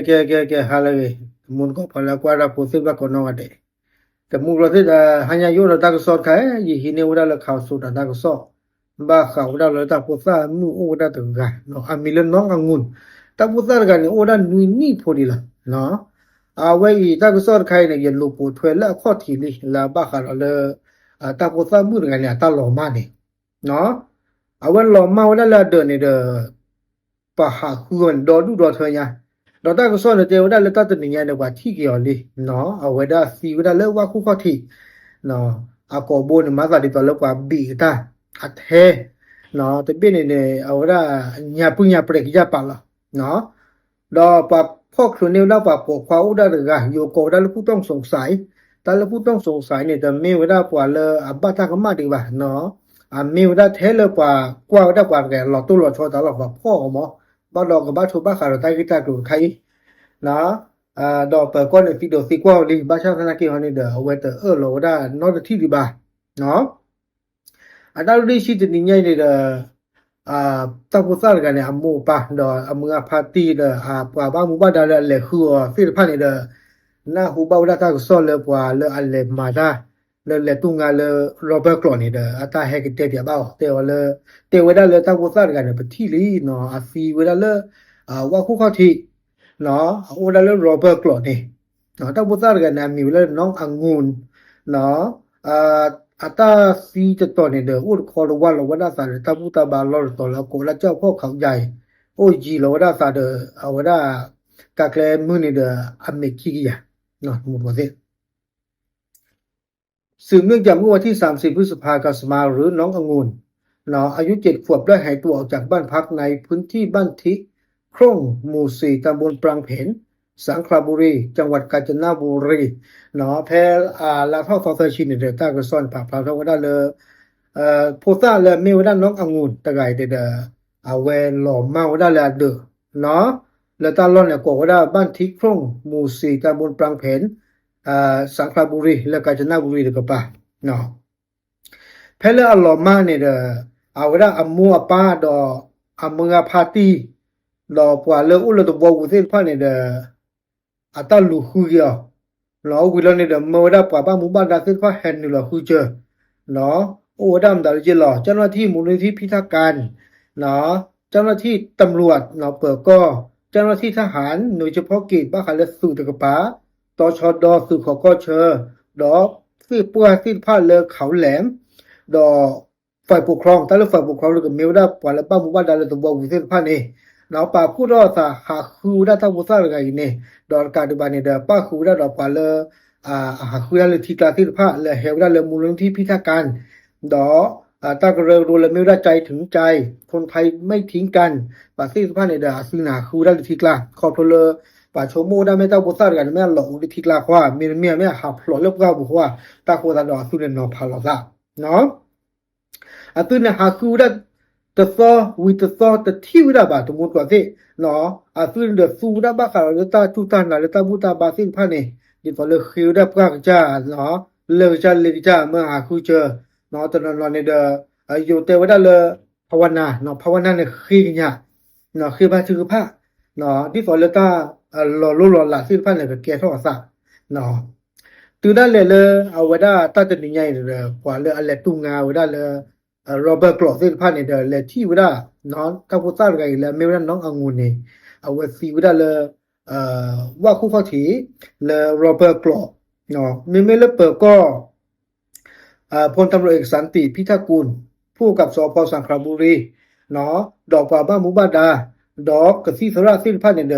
que halage mun ko phala kwara posibla kono ade te mu ro se da hanya yo da ko sot kha yi hine wada la khaw so da ko sot ba khaw da la ta posa mu o da to ga no amile no angun ta posa ga ni o da ni phodi la no a wai ta ko sot khai ne ye lo po thwe la kho thi li la ba kha la ta posa mu ga ni ta lo ma ni no a wan lo ma wada la de ni de pa ha kuon do du do thyaดอตาก็สอนเตวดาเลตาตนิญาเนว่าที่เกี่ยวลิเนาะอเวดาซีวดาเลว่าคู่ข้อที่เนาะอากอโบนมาซาดิตอเลกว่าบีตาอัทเทเนาะตะเปนี่เนอเวดาญาปุญญาเปรกยาปะละเนาะดอปะพ่อครูเนวดาปะปอควาอุดาเรกะโยโกดาลผู้ต้องสงสัยตาลผู้ต้องสงสัยเนี่ยตะเมวดาปะเลอบะตากะมาดิบะเนาะเมวดาเทเลปะกว่าดาปะแกลอตุลอชอตาลอปะพ่อหมอบ่ดอกก็บ่ทุบบ่ขาดตากิตาตุไคนะดอกเปิดก้อนฟิโดซิกว่าลิบาชาธนากิฮานี่เดอเวเตอโลดานอตที่ดิบาเนาะอันนั้นดิชิตนิญานี่เดตะปุซากันเนี่ยอมูปะดออมึงพาตีเดปว่าบ้ามูบาดาเลคัวฟิลพานี่เดนะฮูบาวดาตาก็ซอเลปว่าเลอัลเลมาดาเลตุงาเลโรเบิร์ตคลอนี่เดอตาเฮกเตเดียบ่าวเตวเลเตวดาเลตะปุซากันเนี่ยปะที่ลีเนาะอาฟีเวดาเลว่าคู่ข้อที่เนาะโอดาเลโรเบิร์ตคลอนี่เนาะตะปุซากันนะมีเลน้ององุ่นเนาะอาตาซีจะตอนี่เดออุดคอลว่าลวดาซาตะปุตาบาลอตอละโกละเจ้าพ่อเขาใหญ่โอจีลวดาซาเดอวดากะแกลมือนี่เดออเมคิกิยาเนาะหมดบ่ซิสืบเนื่องจากเมื่อวันที่30พฤษภาคมสมาหรือน้ององุ่นเนาะอายุ7ขวบได้หายตัวออกจากบ้านพักในพื้นที่บ้านทิคร่งหมู่ 4 ตำบลปรังเผนสังขละบุรีจังหวัดกาญจนบุรีเนาะแพลาท่อซอซชินเดต้าก็ซ่อนผับพาทว่าได้เลยโพซ่าและเมวด้านน้ององุ่นตะไกเดอาเวหล่อเมาได้ละเดเนาะแล้วตาล่อนเนี่ยก็ว่าได้บ้านทิคร่งหมู่ 4 ตำบลปรังเผนสังขละบุรีและกาญจนบุรีก็ป่ะเนาะแพลอหล่อมาเนี่ยเอาว่าได้อมัวป้าดออมึงพาตีดอปว่าเลอุลตบวุเซพานี่เดอาตาลูฮูยาเนาะวิลนี่เดมวดาปว่าบ้าหมู่บ้านดาเซพาแฮนนี่ล่ะฮูเจเนาะโอดามดาจิล่ะเจ้าหน้าที่มูลนิธิพิทักษ์การเนาะเจ้าหน้าที่ตำรวจเนาะเปิดก็เจ้าหน้าที่ทหารหน่วยเฉพาะกิจบ้าคาเลสูตะกะปาตชดสืบขกชดอสืบปัวสืบพาเลเขาแหลมดอฝ่ายปกครองตาลฝ่ายปกครองแล้วก็เมวดาปว่าละบ้าหมู่บ้านดาเลตบวุเซพานี่เนาะปาคูดอซาหาคูดาตาบุซาไกนี่ดอกาดบานี่เดปาคูดาดอปาเลหาคูดาเลทิกลาทิพะและเฮวดาเลมูลนิธิพิทักษ์การดอตากเรรูเลเมวดาใจถึงใจคนไทยไม่ทิ้งกันปาซิพะนี่เดซินาคูดาเลทิกลาขอบเลปาโชโมดาเมตาบุซากันแม่หลอกเลทิกลาขวามีเมียแม่หาพลอเลบกาบุว่าตาโคดาดอสุเนนอพาลอซาเนาะตุนหาคูดาตะซอวิตะซอตะทิวดาบาตมุกว่าซิเนาะซุนเดสูดาบาคาเลตาตุตานาเลตาบุตาบาซิพานี่ดิฟอเลคิวดาปกะจาเนาะเลจาเลจาเมื่อหาคูเจอเนาะตะนอนนี่เดอยู่เตวดาเลภาวนาเนาะภาวนาเนี่ยคีญะเนาะคือบาชื่อพระเนาะดิฟอเลตาลอโลลอลาซิพาเนี่ยก็แก่ทอซะเนาะตุดาเลเอาวดาตาตะนิญาเลกว่าเลอะเลตุงาวดาเลโรเบิร์ตคลอซิพานี่เดเลที่วดาเนาะตาพุซาไกเลเมวดาน้ององุ่นนี่เอาวซีวดาเลว่าคู่ข้อที่เลโรเบิร์ตคลอเนาะมีเมเลเปิดก็พลตำรวจเอกสันติพิทักษ์กุลผู้กับสภ.สังขละบุรีเนาะดอกป่าบ้านหมู่บ้านดาดอกกะซิสระซิพานี่เด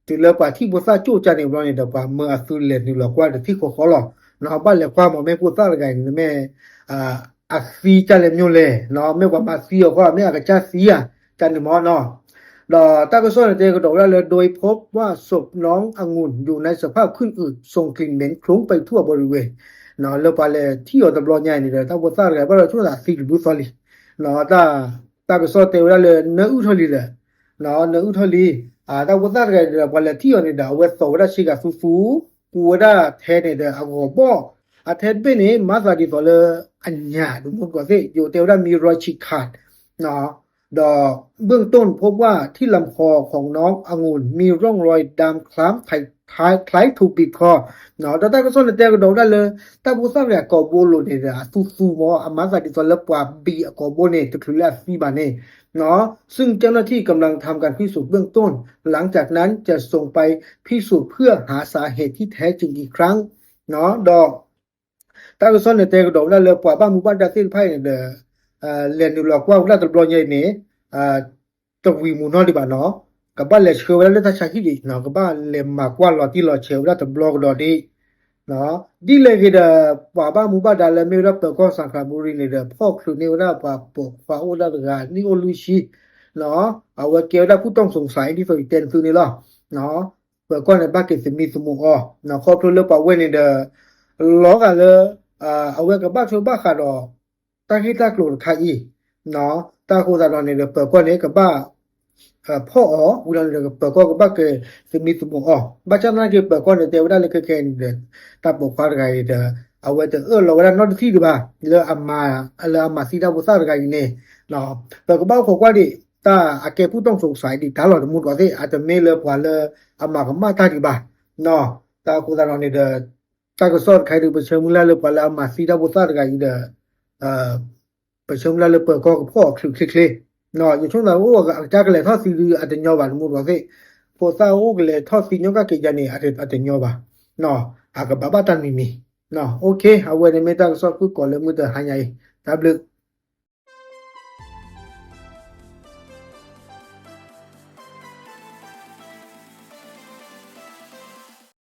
ติเลป่าที่พุซาจูจานี่บรอนี่เดป่าเมื่อสุเลนี่ลอกว่าที่ขอลอเนาะบ้านเลความแม่พุซาไกแม่อาซีจาเลมิโอเลเนาะไม่ว่ามาซีก็ไม่อาจจะซีอ่ะจันหมอเนาะดอตาก็ซ้อนเตก็ดอกแล้วโดยพบว่าศพน้ององุ่นอยู่ในสภาพขึ้นอืดส่งกลิ่นเหม็นคลุ้งไปทั่วบริเวณเนาะแล้วปาเลที่อตบลอใหญ่นี่ตาบ่ซาไกบ่ชั่วซีบุซอลีเนาะตาก็ซ้อนเตแล้วเนอุทลีเลยเนาะเนอุทลีตาบ่ซาไกปาเลที่อนี่ดาเวสอวดาชิกาฟูกูวดาแทนี่เดอโกบ่อาเทนเป็นนี่มาซาดิฟอลอัญญาดูมุกว่าสิอยู่เตวดามีรอยฉีกขาดเนาะ ดอกเบื้องต้นพบว่าที่ลำคอของน้ององุ่นมีร่องรอยดำคล้ำคล้ายถูกบีบคอเนาะแต่ก็ส่วนแต่ก็ดอกได้เลยแต่ผู้สร้างเนี่ยก็บ่รู้เนี่ยซูๆมออามาซาดิซอลปว่าบีก็บ่เนี่ยตะคือแล้วฟีบาเนี่ยเนาะซึ่งเจ้าหน้าที่กำลังทำการพิสูจน์เบื้องต้นหลังจากนั้นจะส่งไปพิสูจน์เพื่อหาสาเหตุที่แท้จริงอีกครั้งเนาะดอกแต่ก็ส่วนแต่ก็ดอกได้เลยปว่าบ้านหมู่บ้านดาซินไผเนี่ยเรียนอยู่หรอกว่าละตะบลอใหญ่นี่ตะวีหมู่น้อยดิบาเนาะกับบ้านเลเชวแล้วถ้าชาฮิดิเนาะกับบ้านเลมากว่าลอที่ลอเชวแล้วตะบลอกดอดีเนาะดิเลยกะป่าบ้านหมู่บ้านดาเลเมรับตะก็สังขบุรีเนี่ยพ่อครูเนี่ยว่าป่าปกฟ้าโอดากานี่โอลุชีเนาะเอาว่าเกี่ยวกับผู้ต้องสงสัยที่ฝิเตนคือนี่ล่ะเนาะเปิดก่อนในบ้านเกษมีสมุอเนาะครอบครัวเลป่าเว้นี่ล้อกะเลเอาไว้กับบ้านชาวบ้านค่ะดอตาคิตากลุคาอีเนาะตาโคซาดอนเนี่ยเปิดก่อนเนี่ยกับบ้าพ่ออุลันเลยเปิดก่อนกับบ้าเกสมีสมุบ้าจำนั้นเกเปิดก่อนเนี่ยเตวได้เลยแค่เนี่ยตาปกฟ้าไกเอาไว้เราเวลานอที่ดิบ่าเลอามาซีดาบุษาไกเนี่ยเนาะเปิดกับบ้าขอกว่าดิตาอาเกผู้ต้องสงสัยดิตาหลอดมุดว่าสิอาจจะไม่เลกว่าเลยอามากับมาตาดิบ่าเนาะตาโคซาดอนเนี่ยตาก็สอนใครดูประชามุลาเลยกว่าอามาซีดาบุษาไกเนี่ยประชามุลาเลยเปิดก็พ่อคลิกๆเนาะอยู่ช่วงนั้นโอ้จากเลยทอดซีอาจจะย่อบามุดว่าสิโพซาโอ้เลยทอดซียก็เกยนี่อาจจะย่อบาเนาะอาก็บาบาตันมีเนาะโอเคเอาไว้ในเมตาก็สอนคือก่อนเลยมือตะหายใหญ่ตาบลึก